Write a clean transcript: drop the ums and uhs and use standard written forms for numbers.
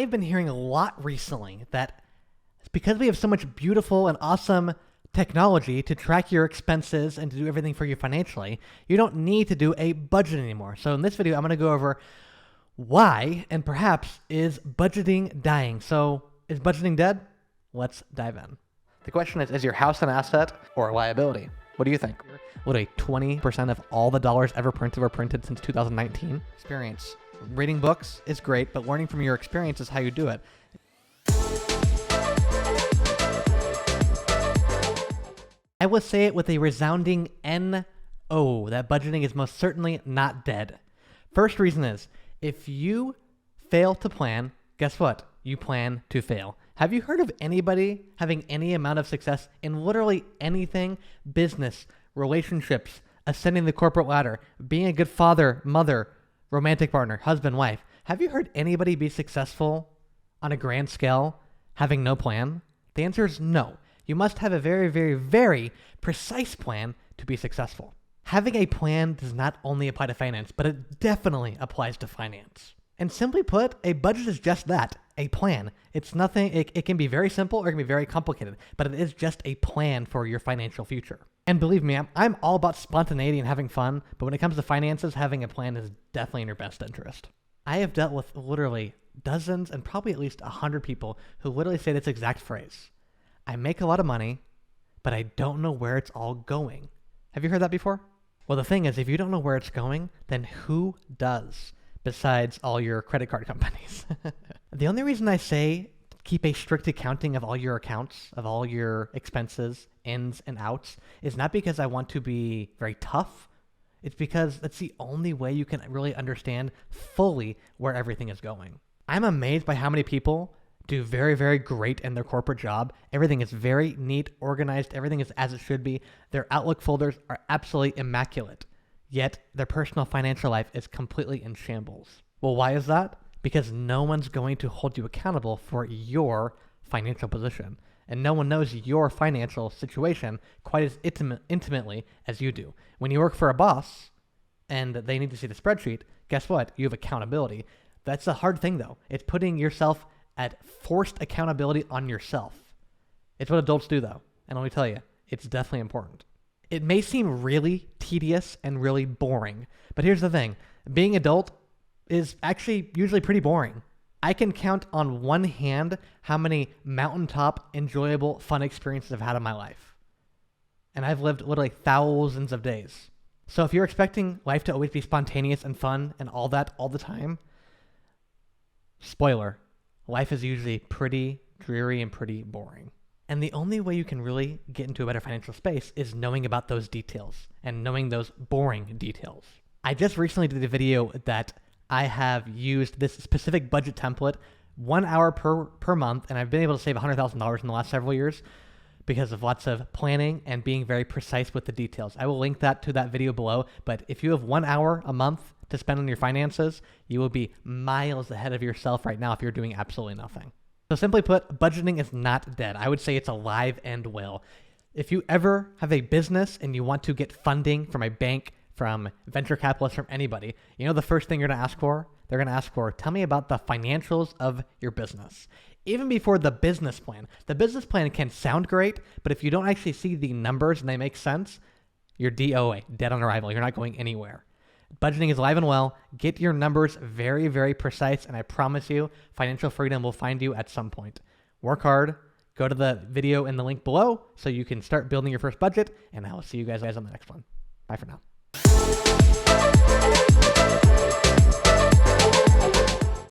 I've been hearing a lot recently that because we have so much beautiful and awesome technology to track your expenses and to do everything for you financially, you don't need to do a budget anymore. So in this video, I'm going to go over why and perhaps is budgeting dying. So is budgeting dead? Let's dive in. The question is your house an asset or a liability? What do you think? Literally 20% of all the dollars ever printed were printed since 2019. Experience. Reading books is great, but learning from your experience is how you do it. I will say it with a resounding N-O, that budgeting is most certainly not dead. First reason is, if you fail to plan, guess what? You plan to fail. Have you heard of anybody having any amount of success in literally anything? Business, relationships, ascending the corporate ladder, being a good father, mother, romantic partner, husband, wife. Have you heard anybody be successful on a grand scale having no plan? The answer is no. You must have a very, very, very precise plan to be successful. Having a plan does not only apply to finance, but it definitely applies to finance. And simply put, a budget is just that, a plan. It's nothing, it can be very simple or it can be very complicated, but it is just a plan for your financial future. And believe me, I'm all about spontaneity and having fun, but when it comes to finances, having a plan is definitely in your best interest. I have dealt with literally dozens and probably at least 100 people who literally say this exact phrase. I make a lot of money, but I don't know where it's all going. Have you heard that before? Well, the thing is, if you don't know where it's going, then who does, besides all your credit card companies? The only reason I say keep a strict accounting of all your accounts, of all your expenses, ins and outs, is not because I want to be very tough. It's because that's the only way you can really understand fully where everything is going. I'm amazed by how many people do very, very great in their corporate job. Everything is very neat, organized. Everything is as it should be. Their Outlook folders are absolutely immaculate. Yet their personal financial life is completely in shambles. Well, why is that? Because no one's going to hold you accountable for your financial position. And no one knows your financial situation quite as intimately as you do. When you work for a boss and they need to see the spreadsheet, guess what? You have accountability. That's a hard thing, though. It's putting yourself at forced accountability on yourself. It's what adults do, though. And let me tell you, it's definitely important. It may seem really tedious and really boring, but here's the thing. Being adult is actually usually pretty boring. I can count on one hand how many mountaintop, enjoyable, fun experiences I've had in my life. And I've lived literally thousands of days. So if you're expecting life to always be spontaneous and fun and all that all the time, spoiler, life is usually pretty dreary and pretty boring. And the only way you can really get into a better financial space is knowing about those details and knowing those boring details. I just recently did a video that I have used this specific budget template 1 hour per month, and I've been able to save $100,000 in the last several years because of lots of planning and being very precise with the details. I will link that to that video below, but if you have 1 hour a month to spend on your finances, you will be miles ahead of yourself right now if you're doing absolutely nothing. So simply put, budgeting is not dead. I would say it's alive and well. If you ever have a business and you want to get funding from a bank, from venture capitalists, from anybody, you know the first thing you're going to ask for? They're going to ask for, tell me about the financials of your business. Even before the business plan. The business plan can sound great, but if you don't actually see the numbers and they make sense, you're DOA, dead on arrival. You're not going anywhere. Budgeting is alive and well. Get your numbers very, very precise, and I promise you, financial freedom will find you at some point. Work hard. Go to the video in the link below so you can start building your first budget, and I will see you guys on the next one. Bye for now.